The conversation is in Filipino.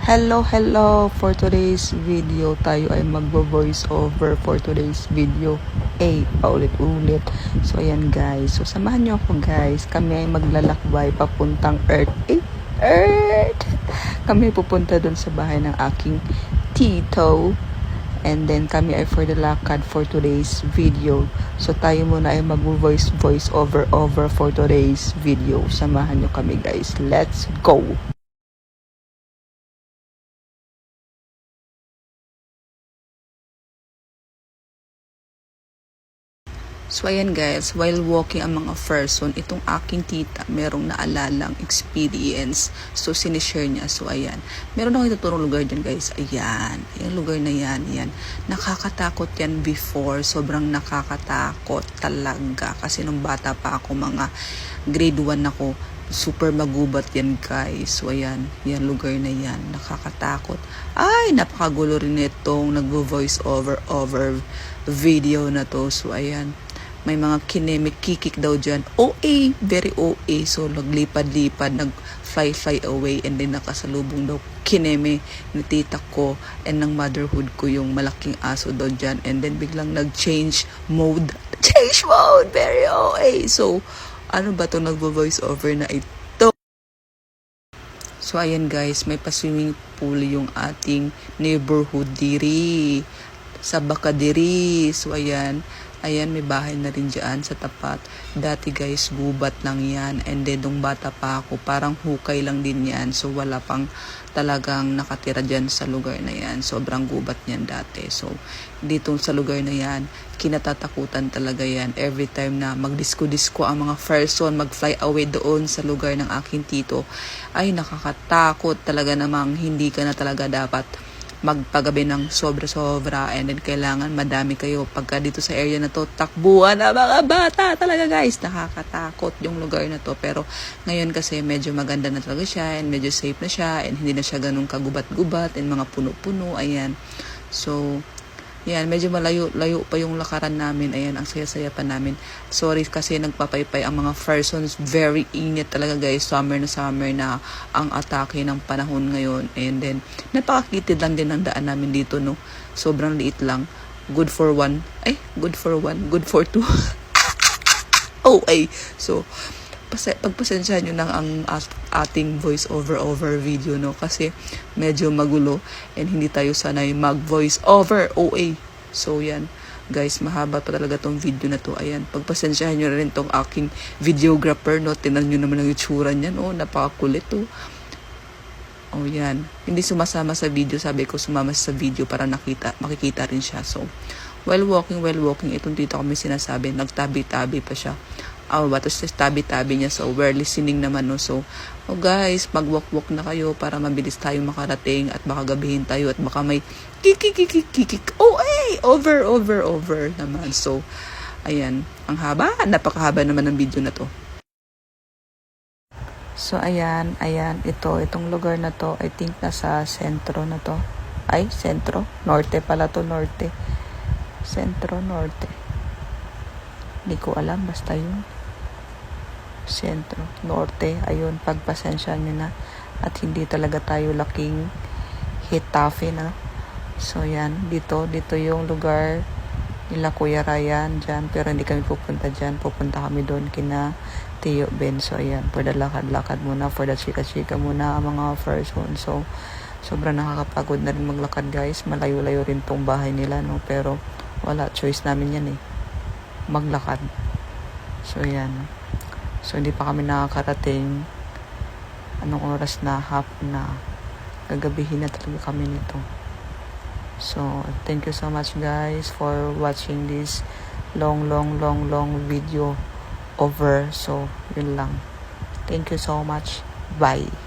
Hello! For today's video, tayo ay magbo-voice over for today's video. Paulit-ulit. So, ayan guys. So, samahan nyo ako guys. Kami ay maglalakbay papuntang Earth. Earth! Kami ay pupunta dun sa bahay ng aking tito. And then, kami ay for the lakad for today's video. So, tayo muna ay mag-voice over for today's video. Samahan nyo kami guys. Let's go! So, ayan guys, while walking ang mga person, itong aking tita, merong naalalang experience. So, sinishare niya. So, ayan. Meron akong ituturong lugar dyan guys. Ayan. Yung lugar na yan. Ayan. Nakakatakot yan before. Sobrang nakakatakot talaga. Kasi nung bata pa ako, mga grade 1 ako, super magubat yan guys. So, ayan. Yan lugar na yan. Nakakatakot. Ay, napakagulo rin itong nagvo-voice over video na to. So, ayan. May mga kineme-kikik daw dyan. OA, very OA. So, naglipad-lipad, nag-fly away, and then nakasalubong daw kineme ni tita ko and ng motherhood ko yung malaking aso daw dyan. And then biglang nag-change mode. Change mode! Very OA. So, ano ba ito nagvo-voice over na ito? So, ayan guys, may pa-swimming pool yung ating neighborhood diri. Sa Bakadiri. So, ayan. Ayan, may bahay na rin dyan sa tapat. Dati guys, gubat lang yan. And then, nung bata pa ako, parang hukay lang din yan. So, wala pang talagang nakatira dyan sa lugar na yan. Sobrang gubat niyan dati. So, dito sa lugar na yan, kinatatakutan talaga yan. Every time na magdisko-disko ang mga person, mag-fly away doon sa lugar ng aking tito, ay nakakatakot talaga namang hindi ka na talaga dapat magpagabi ng sobra-sobra, and then kailangan madami kayo pagka dito sa area na to, takbuhan na mga bata talaga guys, nakakatakot yung lugar na to. Pero ngayon kasi medyo maganda na talaga siya, and medyo safe na siya, and hindi na siya ganun kagubat-gubat, and mga puno-puno, ayan. So, yan, medyo malayo pa yung lakaran namin. Ayan, ang saya-saya pa namin. Sorry kasi nagpapaypay ang mga persons. Very init talaga guys. Summer na ang atake ng panahon ngayon. And then, napakakitid lang din ang daan namin dito, no? Sobrang liit lang. Good for one. Good for two. So, pagpasensyahan nyo lang ang ating voice over video, no? Kasi medyo magulo and hindi tayo sanay mag-voice over OA. So, yan. Guys, mahaba pa talaga tong video na to. Ayan, pagpasensyahan nyo rin tong aking videographer, no? Tinan nyo naman ang itsura niyan. Oh, napakakulit, oh. Oh, yan. Hindi sumasama sa video. Sabi ko, sumama sa video para makikita rin siya. So, while walking, itong dito kami sinasabi, nagtabi-tabi pa siya. Tapos tabi-tabi niya. So, we're listening naman, no? So, guys, mag-walk na kayo para mabilis tayo makarating at baka gabihin tayo at baka may kikik. Over naman. So, ayan. Ang haba. Napakahaba naman ng video na to. So, ayan. Itong lugar na to, I think nasa sentro na to. Sentro? Norte pala to, norte. Sentro, norte. Hindi ko alam, basta yun. Sentro, norte, ayun, pagpasensya nyo na. At hindi talaga tayo laking hitafe na. So, yan, dito yung lugar nila Kuya Ryan dyan. Pero hindi kami pupunta dyan. Pupunta kami doon kina Tio Ben. So, ayan, for the lakad-lakad muna, for the chika-chika muna ang mga person. So, sobrang nakakapagod na rin maglakad guys. Malayo-layo rin tong bahay nila, no? Pero, wala, choice namin yan maglakad. So, yan. So, hindi pa kami nakakarating. Anong oras na? Hapon na. Gagabihin na talaga kami nito. So, thank you so much guys for watching this long video over. So, yun lang. Thank you so much. Bye.